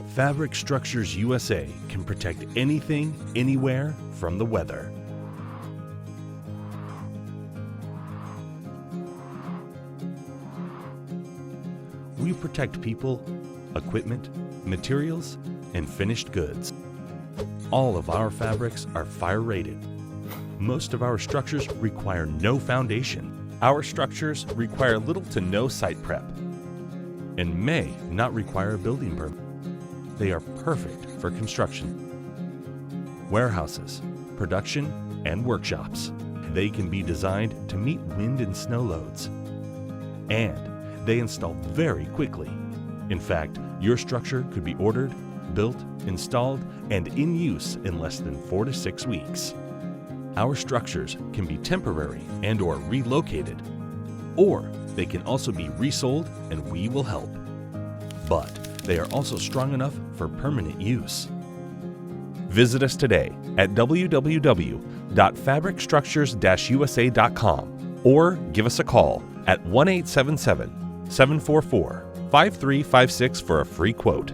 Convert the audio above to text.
Fabric Structures USA can protect anything, anywhere from the weather. We protect people, equipment, materials, and finished goods. All of our fabrics are fire rated. Most of our structures require no foundation. Our structures require little to no site prep and may not require a building permit. They are perfect for construction, warehouses, production, and workshops. They can be designed to meet wind and snow loads, and they install very quickly. In fact, your structure could be ordered, built, installed, and in use in less than 4 to 6 weeks. Our structures can be temporary and/or relocated, or they can also be resold and we will help. But they are also strong enough for permanent use. Visit us today at www.fabricstructures-usa.com or give us a call at 1-877-744-5356 for a free quote.